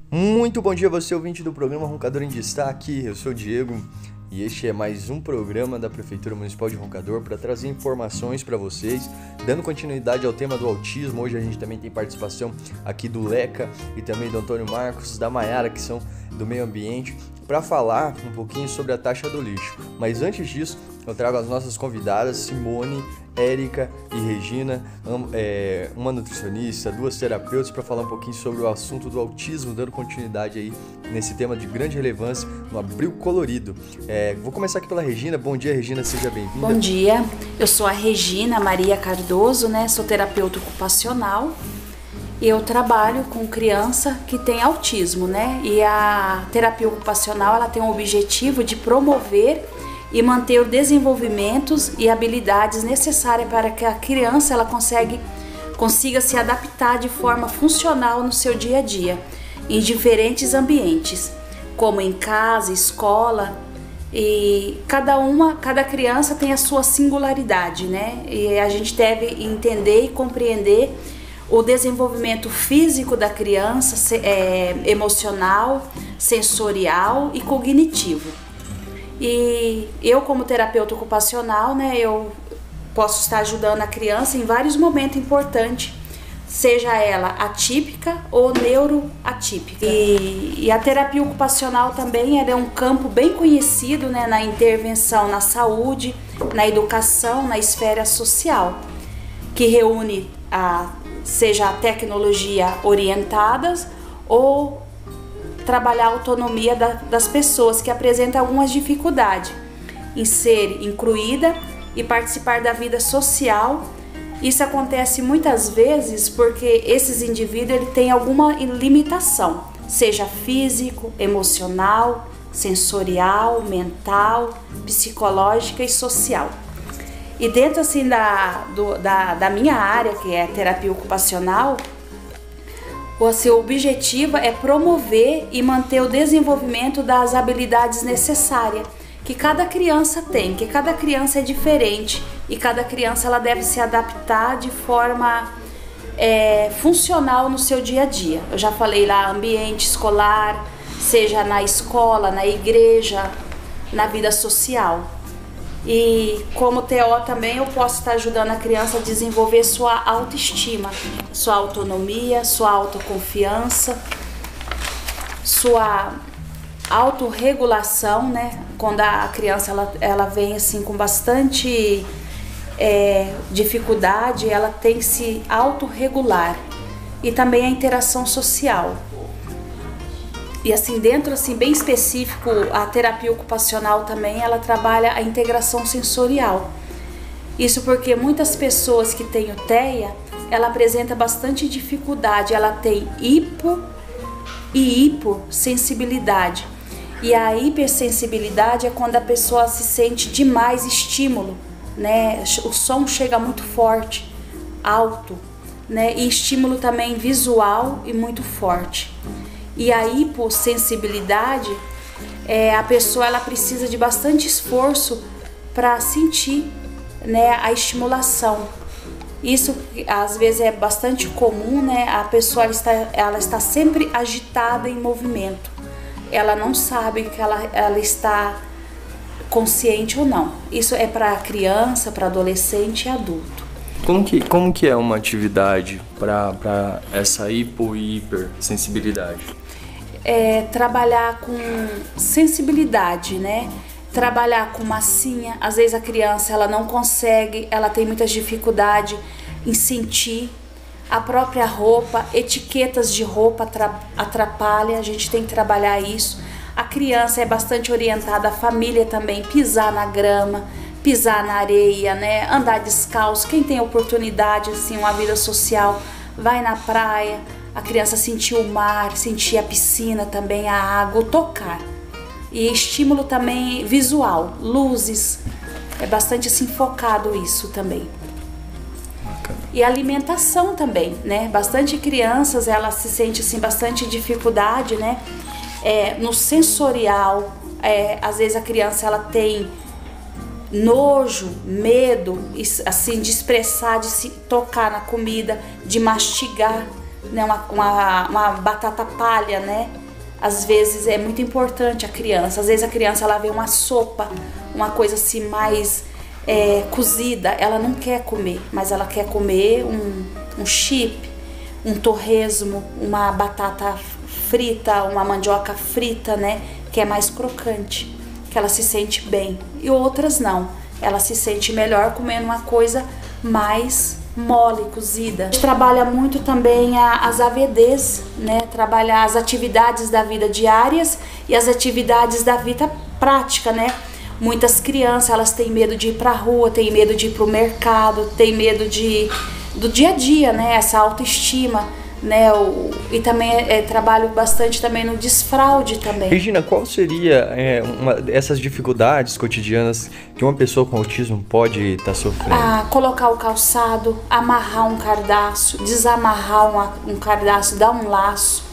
Muito bom dia a você, ouvinte do programa Roncador em Destaque. Eu sou o Diego e este é mais um programa da Prefeitura Municipal de Roncador para trazer informações para vocês, dando continuidade ao tema do autismo. Hoje a gente também tem participação aqui do Leca e também do Antônio Marcos, da Maiara, que são do meio ambiente, para falar um pouquinho sobre a taxa do lixo. Mas antes disso, eu trago as nossas convidadas, Simone, Érica e Regina, uma nutricionista, duas terapeutas, para falar um pouquinho sobre o assunto do autismo, dando continuidade aí nesse tema de grande relevância no Abril Colorido. Vou começar aqui pela Regina. Bom dia, Regina, seja bem-vinda. Bom dia, eu sou a Regina Maria Cardoso, sou terapeuta ocupacional. Eu trabalho com criança que tem autismo, E a terapia ocupacional, ela tem o objetivo de promover e manter os desenvolvimentos e habilidades necessárias para que a criança ela consiga se adaptar de forma funcional no seu dia a dia, em diferentes ambientes, como em casa, escola, e cada criança tem a sua singularidade, E a gente deve entender e compreender o desenvolvimento físico da criança, emocional, sensorial e cognitivo. E eu, como terapeuta ocupacional, eu posso estar ajudando a criança em vários momentos importantes, seja ela atípica ou neuroatípica. E a terapia ocupacional também é um campo bem conhecido, na intervenção na saúde, na educação, na esfera social, que reúne seja a tecnologia orientadas ou trabalhar a autonomia das pessoas que apresentam algumas dificuldades em ser incluída e participar da vida social. Isso acontece muitas vezes porque esses indivíduos têm alguma limitação, seja físico, emocional, sensorial, mental, psicológica e social. E dentro da minha área, que é a terapia ocupacional, o seu objetivo é promover e manter o desenvolvimento das habilidades necessárias que cada criança tem, que cada criança é diferente e cada criança ela deve se adaptar de forma funcional no seu dia a dia. Eu já falei lá, ambiente escolar, seja na escola, na igreja, na vida social. E como TO também eu posso estar ajudando a criança a desenvolver sua autoestima, sua autonomia, sua autoconfiança, sua autorregulação, Quando a criança ela vem assim com bastante dificuldade, ela tem que se autorregular. E também a interação social. E assim, dentro bem específico, a terapia ocupacional também, ela trabalha a integração sensorial. Isso porque muitas pessoas que têm o TEA, ela apresenta bastante dificuldade, ela tem hipo e hipossensibilidade. E a hipersensibilidade é quando a pessoa se sente demais estímulo, O som chega muito forte, alto, E estímulo também visual e muito forte. E a hipossensibilidade, a pessoa ela precisa de bastante esforço para sentir, a estimulação. Isso às vezes é bastante comum, A pessoa ela está sempre agitada em movimento. Ela não sabe que ela está consciente ou não. Isso é para criança, para adolescente e adulto. Como que é uma atividade para essa hipo e hipersensibilidade? Trabalhar com sensibilidade, Trabalhar com massinha. Às vezes a criança ela não consegue, ela tem muita dificuldade em sentir a própria roupa, etiquetas de roupa atrapalha, a gente tem que trabalhar isso. A criança é bastante orientada, a família também, pisar na grama, pisar na areia, Andar descalço. Quem tem oportunidade, uma vida social, vai na praia. A criança sentir o mar, sentir a piscina também, a água, tocar. E estímulo também visual, luzes. É bastante focado isso também. E alimentação também, Bastante crianças, elas se sentem bastante dificuldade, no sensorial. Às vezes a criança ela tem nojo, medo, de expressar, de se tocar na comida, de mastigar. né, uma batata palha, né? Às vezes é muito importante a criança. Às vezes a criança ela vê uma sopa, uma coisa assim mais cozida, ela não quer comer, mas ela quer comer um chip, um torresmo, uma batata frita, uma mandioca frita, né? Que é mais crocante, que ela se sente bem. E outras não, ela se sente melhor comendo uma coisa mais mole, cozida. A gente trabalha muito também as AVDs, né? Trabalhar as atividades da vida diárias e as atividades da vida prática, né? Muitas crianças, elas têm medo de ir pra rua, têm medo de ir pro mercado, têm medo do dia a dia, né? Essa autoestima, né? E também trabalho bastante também no desfraude também. Regina, qual seria essas dificuldades cotidianas que uma pessoa com autismo pode estar sofrendo? Colocar o calçado, amarrar um cardaço, desamarrar um cardaço, dar um laço.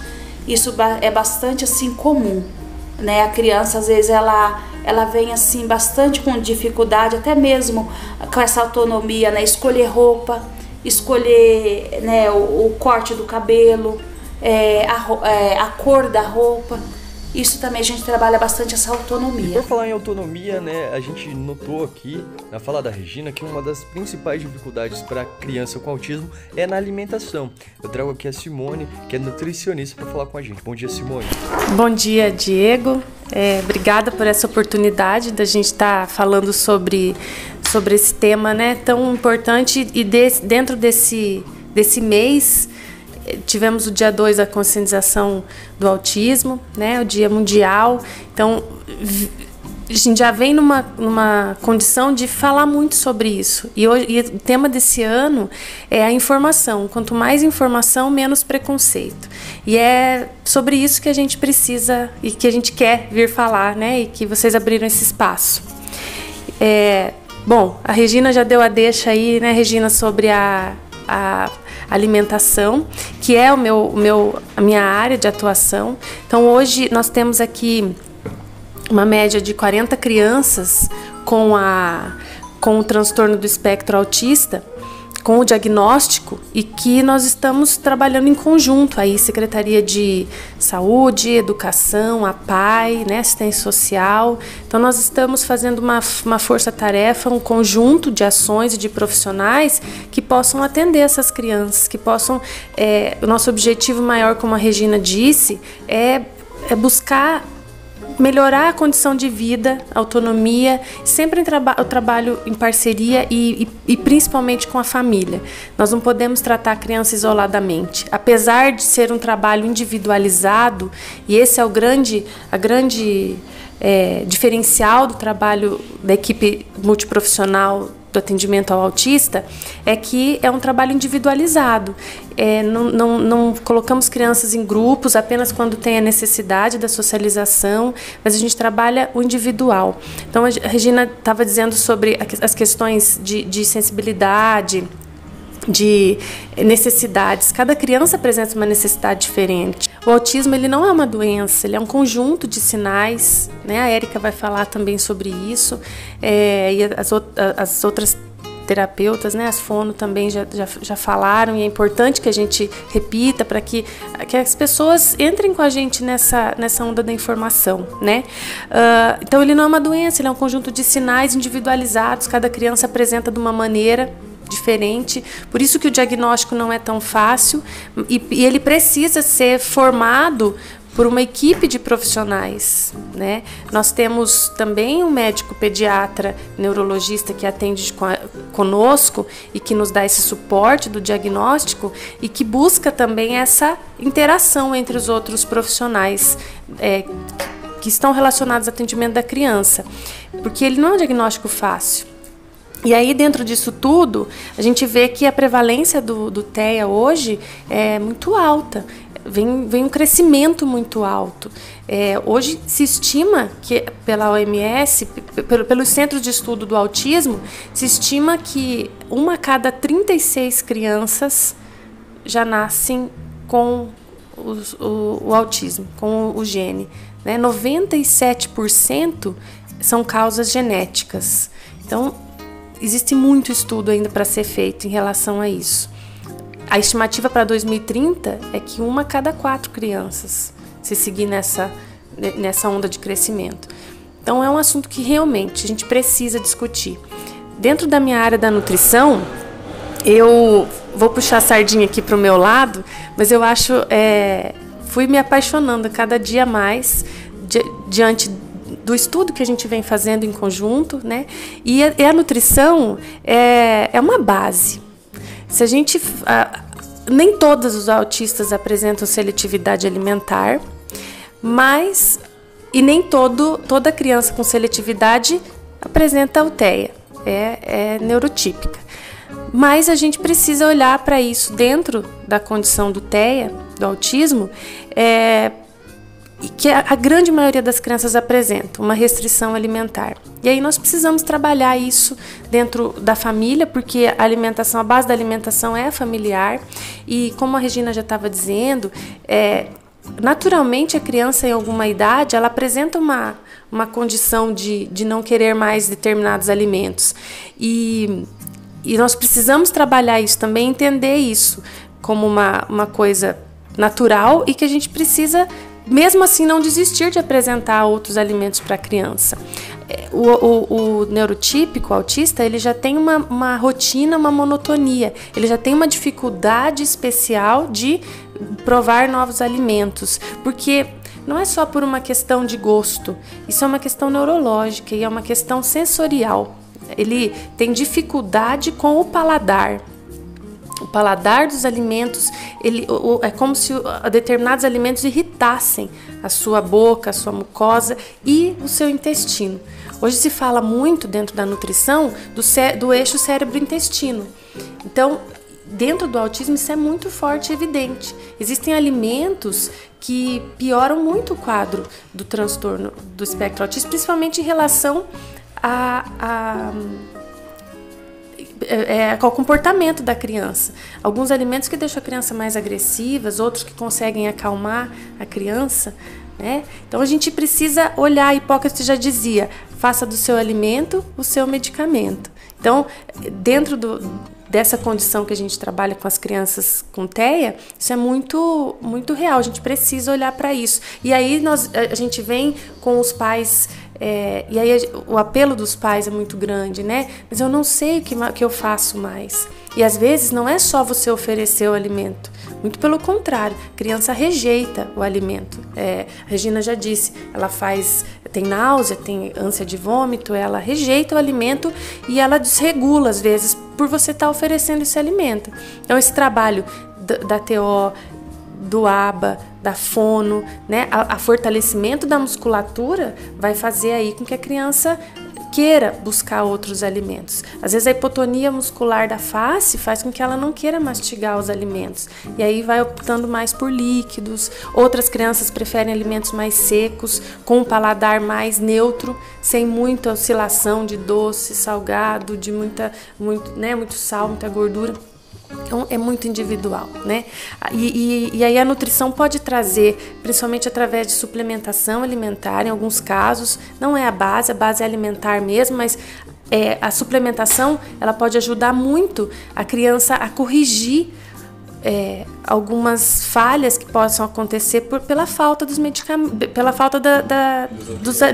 Isso é bastante assim comum, né? A criança às vezes ela vem assim bastante com dificuldade, até mesmo com essa autonomia, né? Escolher roupa, escolher, né, o corte do cabelo, a cor da roupa. Isso também a gente trabalha bastante essa autonomia. Por falar em autonomia, né, a gente notou aqui na fala da Regina que uma das principais dificuldades para a criança com autismo é na alimentação. Eu trago aqui a Simone, que é nutricionista, para falar com a gente. Bom dia, Simone. Bom dia, Diego. Obrigada por essa oportunidade da gente estar falando sobre esse tema, né, tão importante. E dentro desse mês tivemos o dia 2 da conscientização do autismo, né, o dia mundial. Então a gente já vem numa condição de falar muito sobre isso. E o tema desse ano é a informação. Quanto mais informação, menos preconceito. E é sobre isso que a gente precisa e que a gente quer vir falar, né? E que vocês abriram esse espaço. Bom, a Regina já deu a deixa aí, né, Regina, sobre a alimentação, que é a minha área de atuação. Então, hoje nós temos aqui uma média de 40 crianças com o transtorno do espectro autista, com o diagnóstico, e que nós estamos trabalhando em conjunto, aí Secretaria de Saúde, Educação, a PAI, né, Assistência Social. Então nós estamos fazendo uma força-tarefa, um conjunto de ações e de profissionais que possam atender essas crianças, que possam, o nosso objetivo maior, como a Regina disse, é buscar melhorar a condição de vida, autonomia, sempre o trabalho em parceria e principalmente com a família. Nós não podemos tratar a criança isoladamente. Apesar de ser um trabalho individualizado, e esse é a grande diferencial do trabalho da equipe multiprofissional do atendimento ao autista, é que é um trabalho individualizado. Não colocamos crianças em grupos apenas quando tem a necessidade da socialização, mas a gente trabalha o individual. Então a Regina estava dizendo sobre as questões de sensibilidade, de necessidades. Cada criança apresenta uma necessidade diferente. O autismo, ele não é uma doença, ele é um conjunto de sinais, né? A Érica vai falar também sobre isso, e as outras terapeutas, né? As fono também já falaram, e é importante que a gente repita para que as pessoas entrem com a gente nessa onda da informação, né? Então ele não é uma doença, ele é um conjunto de sinais individualizados, cada criança apresenta de uma maneira diferente, por isso que o diagnóstico não é tão fácil, e ele precisa ser formado por uma equipe de profissionais, né? Nós temos também um médico pediatra neurologista que atende conosco e que nos dá esse suporte do diagnóstico e que busca também essa interação entre os outros profissionais que estão relacionados ao atendimento da criança, porque ele não é um diagnóstico fácil. E aí, dentro disso tudo, a gente vê que a prevalência do TEA hoje é muito alta, vem um crescimento muito alto. Hoje se estima que, pela OMS, pelos Centros de Estudo do Autismo, se estima que 1 a cada 36 crianças já nascem com o autismo, com o gene, né? 97% são causas genéticas. Então, existe muito estudo ainda para ser feito em relação a isso. a estimativa para 2030 é que 1 a cada 4 crianças, se seguir nessa onda de crescimento. Então é um assunto que realmente a gente precisa discutir. Dentro da minha área da nutrição, eu vou puxar a sardinha aqui para o meu lado, mas eu acho, fui me apaixonando cada dia mais diante do estudo que a gente vem fazendo em conjunto, né? E a nutrição é uma base. Se a gente, nem todos os autistas apresentam seletividade alimentar, mas e nem toda criança com seletividade apresenta UTEA, é neurotípica. Mas a gente precisa olhar para isso dentro da condição do TEA, do autismo, que a grande maioria das crianças apresenta uma restrição alimentar. E aí nós precisamos trabalhar isso dentro da família, porque a base da alimentação é familiar. E como a Regina já estava dizendo, naturalmente a criança em alguma idade, ela apresenta uma condição de não querer mais determinados alimentos. E nós precisamos trabalhar isso também, entender isso como uma coisa natural e que a gente precisa, mesmo assim, não desistir de apresentar outros alimentos para a criança. O neurotípico, o autista, ele já tem uma rotina, uma monotonia. Ele já tem uma dificuldade especial de provar novos alimentos, porque não é só por uma questão de gosto, isso é uma questão neurológica e é uma questão sensorial. Ele tem dificuldade com o paladar. O paladar dos alimentos, é como se determinados alimentos irritassem a sua boca, a sua mucosa e o seu intestino. Hoje se fala muito dentro da nutrição do eixo cérebro-intestino. Então, dentro do autismo isso é muito forte e evidente. Existem alimentos que pioram muito o quadro do transtorno do espectro autista, principalmente em relação ao comportamento da criança. Alguns alimentos que deixam a criança mais agressiva, outros que conseguem acalmar a criança, né? Então a gente precisa olhar, Hipócrates já dizia, faça do seu alimento o seu medicamento. Então, dentro dessa condição que a gente trabalha com as crianças com TEA, isso é muito, muito real, a gente precisa olhar para isso. E aí a gente vem com os pais, e aí o apelo dos pais é muito grande, né? Mas eu não sei o que eu faço mais. E às vezes não é só você oferecer o alimento, muito pelo contrário, a criança rejeita o alimento. A Regina já disse, ela tem náusea, tem ânsia de vômito, ela rejeita o alimento e ela desregula às vezes por você estar oferecendo esse alimento. Então esse trabalho da TO, do ABA, da fono, né, a fortalecimento da musculatura vai fazer aí com que a criança queira buscar outros alimentos. Às vezes a hipotonia muscular da face faz com que ela não queira mastigar os alimentos e aí vai optando mais por líquidos. Outras crianças preferem alimentos mais secos, com um paladar mais neutro, sem muita oscilação de doce, salgado, de muito sal, muita gordura. Então é muito individual, né? E aí a nutrição pode trazer, principalmente através de suplementação alimentar, em alguns casos, não é a base é alimentar mesmo, mas a suplementação ela pode ajudar muito a criança a corrigir algumas falhas que possam acontecer pela falta dos medicamentos, pela falta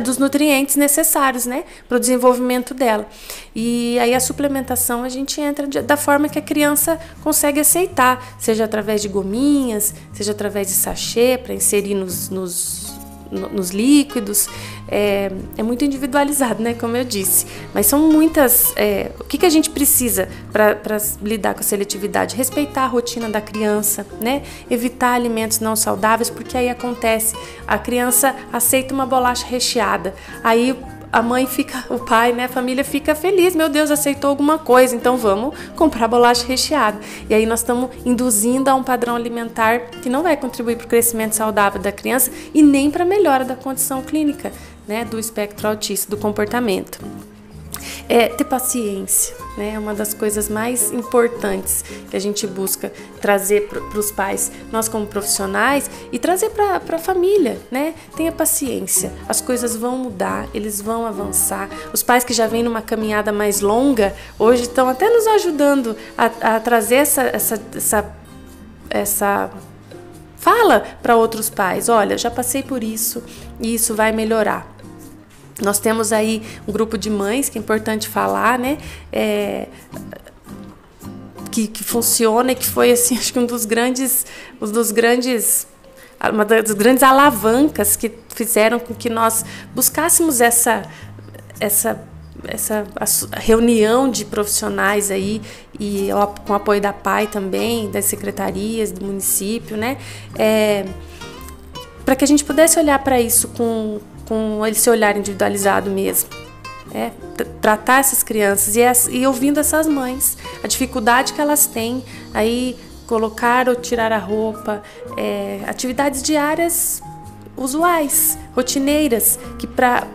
dos nutrientes necessários, né, para o desenvolvimento dela. E aí a suplementação a gente entra da forma que a criança consegue aceitar, seja através de gominhas, seja através de sachê para inserir nos líquidos. É muito individualizado, né, como eu disse, mas são muitas. O que a gente precisa para lidar com a seletividade? Respeitar a rotina da criança, né? Evitar alimentos não saudáveis, porque aí acontece, a criança aceita uma bolacha recheada, aí a mãe o pai, né, a família fica feliz, meu Deus, aceitou alguma coisa, então vamos comprar bolacha recheada. E aí nós estamos induzindo a um padrão alimentar que não vai contribuir para o crescimento saudável da criança e nem para a melhora da condição clínica, né, do espectro autista, do comportamento. Ter paciência, né, é uma das coisas mais importantes que a gente busca trazer para os pais, nós como profissionais, e trazer para a família, né? Tenha paciência, as coisas vão mudar, eles vão avançar. Os pais que já vêm numa caminhada mais longa, hoje estão até nos ajudando a trazer essa fala para outros pais, olha, já passei por isso e isso vai melhorar. Nós temos aí um grupo de mães, que é importante falar, né? Que funciona e que foi, assim, acho que uma das grandes alavancas que fizeram com que nós buscássemos essa reunião de profissionais aí, e com apoio da PAI também, das secretarias do município, né? Para que a gente pudesse olhar para isso com esse olhar individualizado mesmo. Tratar essas crianças e ouvindo essas mães, a dificuldade que elas têm, aí colocar ou tirar a roupa, atividades diárias usuais, rotineiras, que para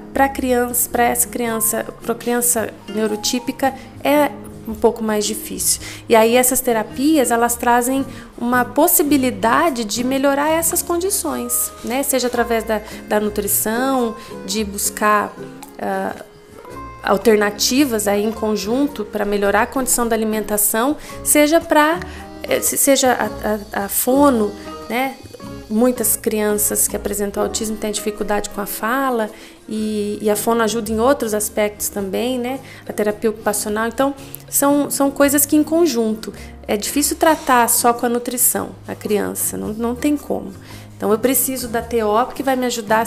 essa criança neurotípica é um pouco mais difícil. E aí essas terapias, elas trazem uma possibilidade de melhorar essas condições, né? Seja através da nutrição, de buscar alternativas aí em conjunto para melhorar a condição da alimentação, seja a fono, né? Muitas crianças que apresentam autismo têm dificuldade com a fala e a fono ajuda em outros aspectos também, né? A terapia ocupacional. Então, são coisas que em conjunto. É difícil tratar só com a nutrição a criança, não tem como. Então, eu preciso da TO, que vai me ajudar a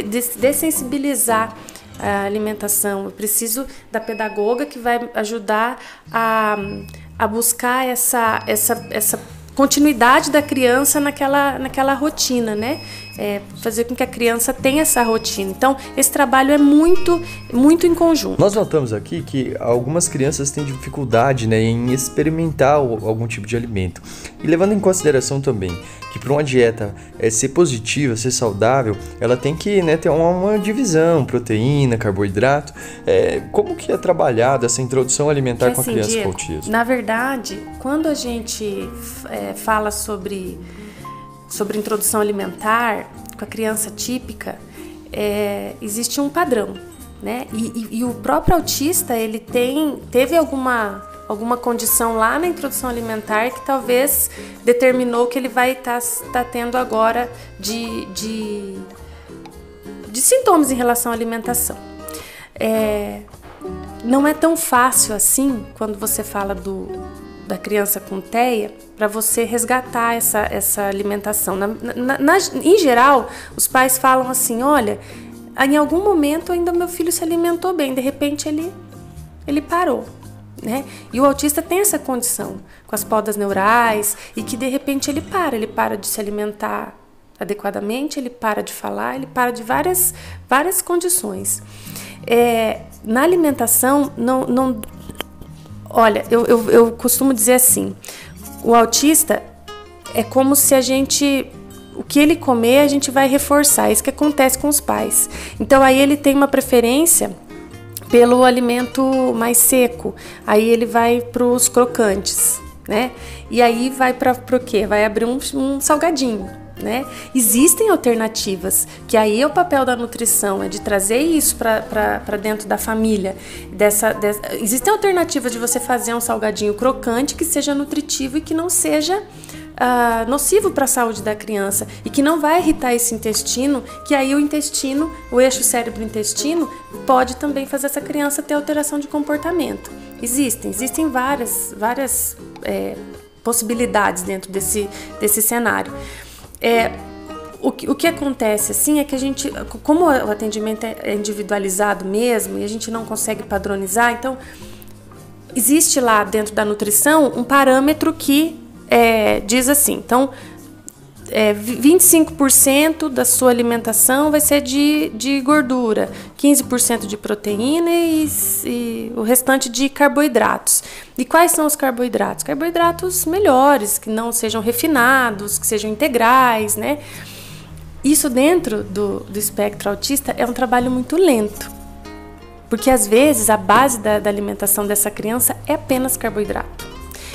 dessensibilizar a alimentação. Eu preciso da pedagoga, que vai ajudar a buscar essa continuidade da criança naquela rotina, né? Fazer com que a criança tenha essa rotina. Então, esse trabalho é muito, muito em conjunto. Nós notamos aqui que algumas crianças têm dificuldade, né, em experimentar algum tipo de alimento. E levando em consideração também que para uma dieta ser positiva, ser saudável, ela tem que, né, ter uma divisão, proteína, carboidrato. Como que é trabalhada essa introdução alimentar com a criança, Diego, com autismo? Na verdade, quando a gente fala sobre introdução alimentar com a criança típica, existe um padrão, né? E o próprio autista, ele teve alguma condição lá na introdução alimentar que talvez determinou que ele vai estar tendo agora de sintomas em relação à alimentação. Não é tão fácil assim, quando você fala da criança com TEA, para você resgatar essa alimentação. Em geral, os pais falam assim, olha, em algum momento ainda meu filho se alimentou bem, de repente ele parou, né? E o autista tem essa condição, com as podas neurais, e que de repente ele para de se alimentar adequadamente, ele para de falar, ele para de várias condições. Na alimentação, não olha, eu costumo dizer assim, o autista é como se o que ele comer a gente vai reforçar, isso que acontece com os pais. Então aí ele tem uma preferência pelo alimento mais seco, aí ele vai para os crocantes, né? E aí vai para o quê? Vai abrir um salgadinho, né? Existem alternativas, que aí é o papel da nutrição, é de trazer isso para dentro da família. Existem alternativas de você fazer um salgadinho crocante que seja nutritivo e que não seja nocivo para a saúde da criança e que não vai irritar esse intestino, que aí o eixo cérebro-intestino pode também fazer essa criança ter alteração de comportamento. Existem várias possibilidades dentro desse cenário. O que acontece assim é que a gente, como o atendimento é individualizado mesmo e a gente não consegue padronizar, então existe lá dentro da nutrição um parâmetro que diz assim, então 25% da sua alimentação vai ser de gordura, 15% de proteína e o restante de carboidratos. E quais são os carboidratos? Carboidratos melhores, que não sejam refinados, que sejam integrais, né? Isso dentro do espectro autista é um trabalho muito lento, porque às vezes a base da alimentação dessa criança é apenas carboidrato.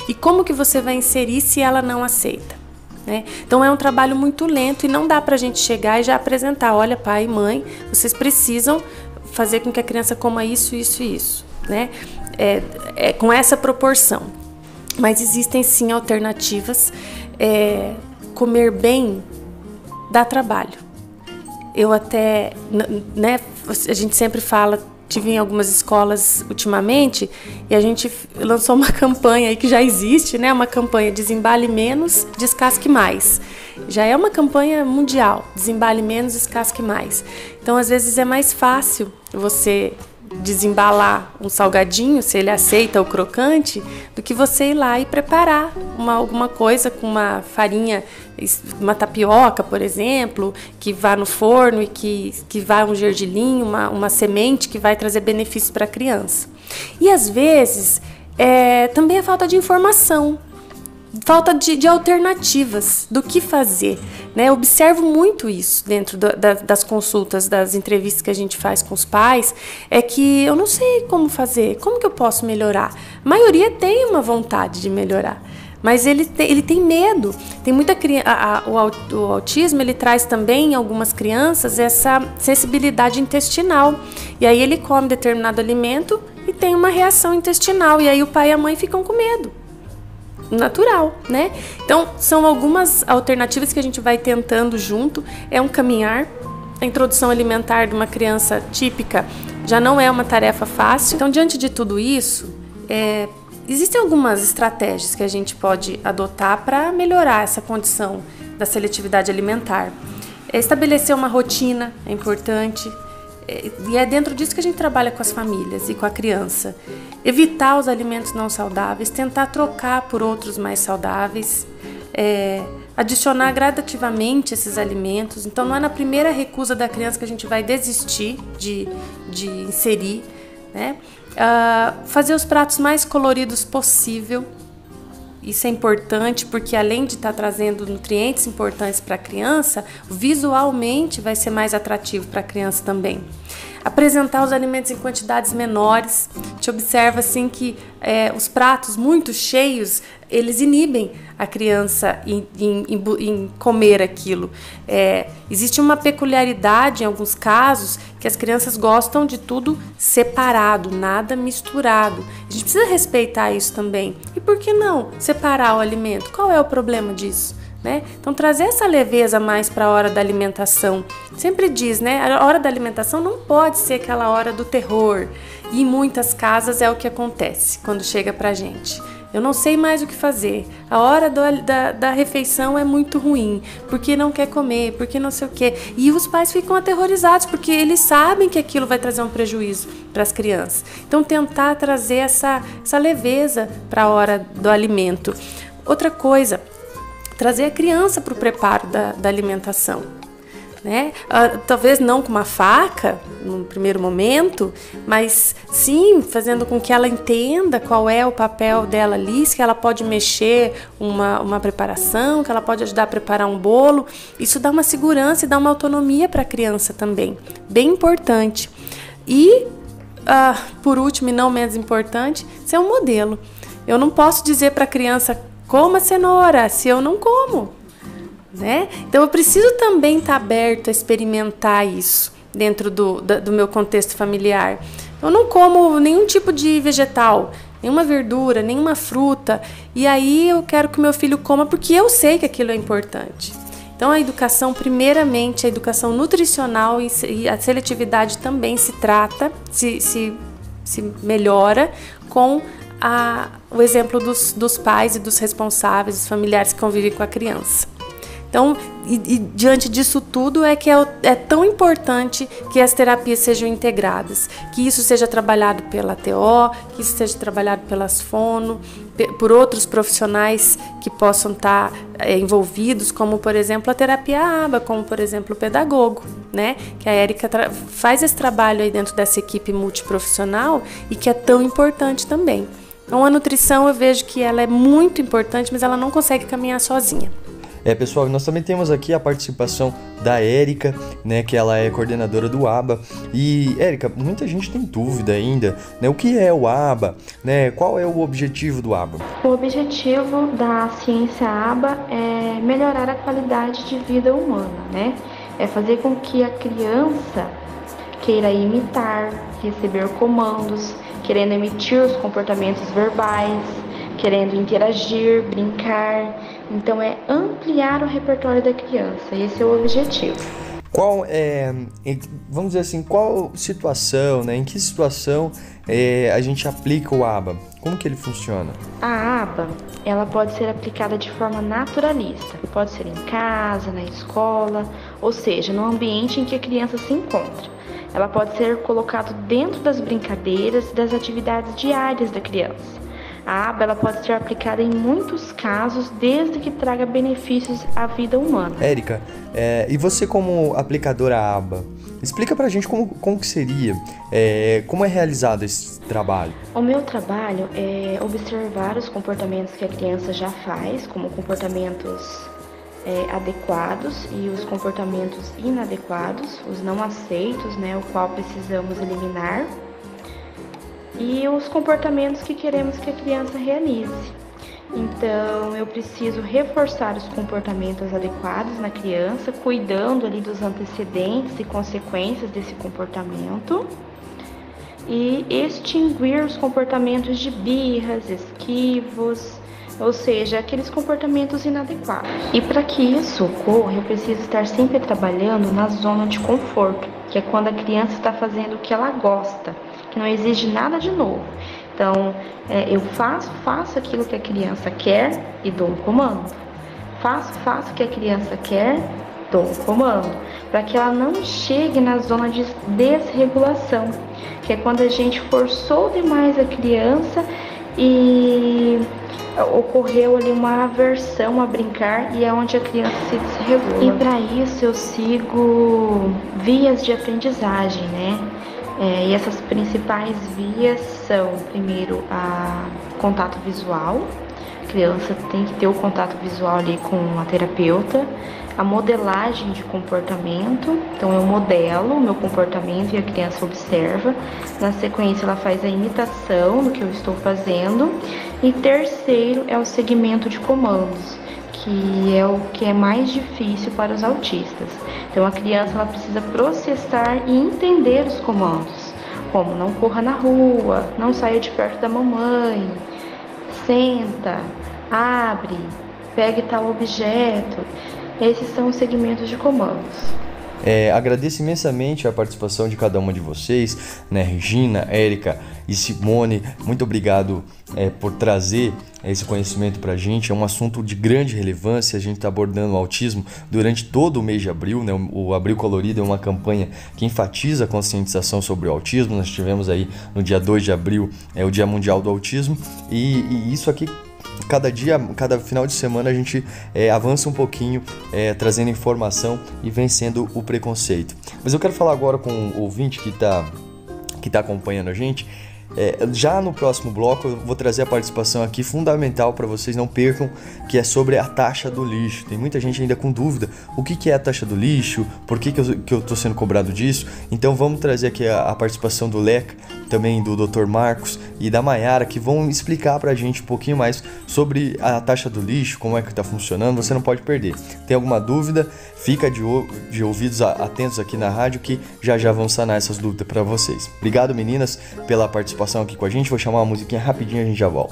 E como que você vai inserir se ela não aceita? Né? Então é um trabalho muito lento e não dá pra gente chegar e já apresentar, olha, pai e mãe, vocês precisam fazer com que a criança coma isso, isso e isso, né? Com essa proporção. Mas existem sim alternativas comer bem dá trabalho. Eu até, né, a gente sempre fala, tive em algumas escolas ultimamente, e a gente lançou uma campanha aí que já existe, né, uma campanha Desembale Menos, Descasque Mais. Já é uma campanha mundial, desembale menos, descasque mais. Então, às vezes é mais fácil você desembalar um salgadinho, se ele aceita o crocante, do que você ir lá e preparar alguma coisa com uma farinha, uma tapioca, por exemplo, que vá no forno e que vá um gergelim, uma semente que vai trazer benefícios para a criança. E às vezes também a falta de informação, falta de alternativas do que fazer, né? Eu observo muito isso dentro das consultas, das entrevistas que a gente faz com os pais, é que eu não sei como fazer, como que eu posso melhorar? A maioria tem uma vontade de melhorar, mas ele tem medo. Tem muita o autismo, ele traz também em algumas crianças essa sensibilidade intestinal, e aí ele come determinado alimento e tem uma reação intestinal, e aí o pai e a mãe ficam com medo. Natural, né? Então, são algumas alternativas que a gente vai tentando junto. É um caminhar. A introdução alimentar de uma criança típica já não é uma tarefa fácil. Então, diante de tudo isso, existem algumas estratégias que a gente pode adotar para melhorar essa condição da seletividade alimentar. Estabelecer uma rotina é importante. E é dentro disso que a gente trabalha com as famílias e com a criança. Evitar os alimentos não saudáveis, tentar trocar por outros mais saudáveis, adicionar gradativamente esses alimentos. Então, não é na primeira recusa da criança que a gente vai desistir de inserir, né? Fazer os pratos mais coloridos possível. Isso é importante porque, além de estar trazendo nutrientes importantes para a criança, visualmente vai ser mais atrativo para a criança também. Apresentar os alimentos em quantidades menores. A gente observa assim que os pratos muito cheios, eles inibem a criança em comer aquilo. Existe uma peculiaridade em alguns casos que as crianças gostam de tudo separado, nada misturado. A gente precisa respeitar isso também. E por que não separar o alimento? Qual é o problema disso? Né? Então, trazer essa leveza mais para a hora da alimentação. Sempre diz, né? A hora da alimentação não pode ser aquela hora do terror. E em muitas casas é o que acontece quando chega para a gente. Eu não sei mais o que fazer. A hora da refeição é muito ruim. Porque não quer comer, porque não sei o quê. E os pais ficam aterrorizados, porque eles sabem que aquilo vai trazer um prejuízo para as crianças. Então, tentar trazer essa leveza para a hora do alimento. Outra coisa, trazer a criança para o preparo da alimentação, né? Talvez não com uma faca no primeiro momento, mas sim fazendo com que ela entenda qual é o papel dela ali, se ela pode mexer uma preparação, que ela pode ajudar a preparar um bolo. Isso dá uma segurança e dá uma autonomia para a criança também, bem importante. E, por último e não menos importante, ser um modelo. Eu não posso dizer para a criança: coma cenoura, se eu não como, né? Então, eu preciso também estar aberto a experimentar isso dentro do meu contexto familiar. Eu não como nenhum tipo de vegetal, nenhuma verdura, nenhuma fruta, e aí eu quero que o meu filho coma porque eu sei que aquilo é importante. Então, a educação, primeiramente, a educação nutricional e a seletividade também se trata, se melhora com o exemplo dos pais e dos responsáveis, dos familiares que convivem com a criança. Então, diante disso tudo é que é tão importante que as terapias sejam integradas, que isso seja trabalhado pela TO, que isso seja trabalhado pelas fono, por outros profissionais que possam estar envolvidos, como, por exemplo, a terapia ABA, como, por exemplo, o pedagogo, né? Que a Érica faz esse trabalho aí dentro dessa equipe multiprofissional e que é tão importante também. Então, a nutrição, eu vejo que ela é muito importante, mas ela não consegue caminhar sozinha. Pessoal, nós também temos aqui a participação da Érica, né, que ela é coordenadora do ABA. E, Érica, muita gente tem dúvida ainda, né, o que é o ABA, né, qual é o objetivo do ABA? O objetivo da ciência ABA é melhorar a qualidade de vida humana, né? É fazer com que a criança queira imitar, receber comandos, querendo emitir os comportamentos verbais, querendo interagir, brincar, Então é ampliar o repertório da criança, esse é o objetivo. Vamos dizer assim, qual situação, né? Em que situação a gente aplica o ABA? Como que ele funciona? A aba, ela pode ser aplicada de forma naturalista, pode ser em casa, na escola, ou seja, no ambiente em que a criança se encontra. Ela pode ser colocada dentro das brincadeiras e das atividades diárias da criança. A aba ela pode ser aplicada em muitos casos, desde que traga benefícios à vida humana. Érica, e você como aplicadora ABA, explica pra gente como que seria, como é realizado esse trabalho. O meu trabalho é observar os comportamentos que a criança já faz, como comportamentos adequados e os comportamentos inadequados, os não aceitos, né, o qual precisamos eliminar, e os comportamentos que queremos que a criança realize. Então, eu preciso reforçar os comportamentos adequados na criança, cuidando ali dos antecedentes e consequências desse comportamento, e extinguir os comportamentos de birras, esquivos, ou seja, aqueles comportamentos inadequados. E para que isso ocorra, eu preciso estar sempre trabalhando na zona de conforto, que é quando a criança está fazendo o que ela gosta, que não exige nada de novo. Então, eu faço aquilo que a criança quer e dou um comando. Faço o que a criança quer, dou um comando, para que ela não chegue na zona de desregulação, que é quando a gente forçou demais a criança e ocorreu ali uma aversão a brincar e é onde a criança se desregula. E para isso eu sigo vias de aprendizagem, né? E essas principais vias são, primeiro, a contato visual. A criança tem que ter o contato visual ali com a terapeuta. A modelagem de comportamento, então eu modelo o meu comportamento e a criança observa. Na sequência ela faz a imitação do que eu estou fazendo. E terceiro é o segmento de comandos, que é o que é mais difícil para os autistas. Então a criança ela precisa processar e entender os comandos, como não corra na rua, não saia de perto da mamãe, senta, abre, pegue tal objeto. Esses são os segmentos de comandos. Agradeço imensamente a participação de cada uma de vocês, né, Regina, Érica e Simone. Muito obrigado por trazer esse conhecimento pra gente. É um assunto de grande relevância. A gente está abordando o autismo durante todo o mês de abril, né? O Abril Colorido é uma campanha que enfatiza a conscientização sobre o autismo. Nós tivemos aí no dia 2 de abril o Dia Mundial do Autismo, e isso aqui, cada final de semana a gente avança um pouquinho, trazendo informação e vencendo o preconceito. Mas eu quero falar agora com o ouvinte que tá acompanhando a gente. Já no próximo bloco eu vou trazer a participação aqui fundamental para vocês, não percam, que é sobre a taxa do lixo. Tem muita gente ainda com dúvida, o que é a taxa do lixo, por que eu estou sendo cobrado disso. Então vamos trazer aqui a participação do Leca, também do Dr. Marcos e da Mayara, que vão explicar pra gente um pouquinho mais sobre a taxa do lixo, como é que está funcionando. Você não pode perder. Tem alguma dúvida? Fica de ouvidos atentos aqui na rádio, que já vão sanar essas dúvidas para vocês. Obrigado, meninas, pela participação aqui com a gente. Vou chamar uma musiquinha rapidinho e a gente já volta.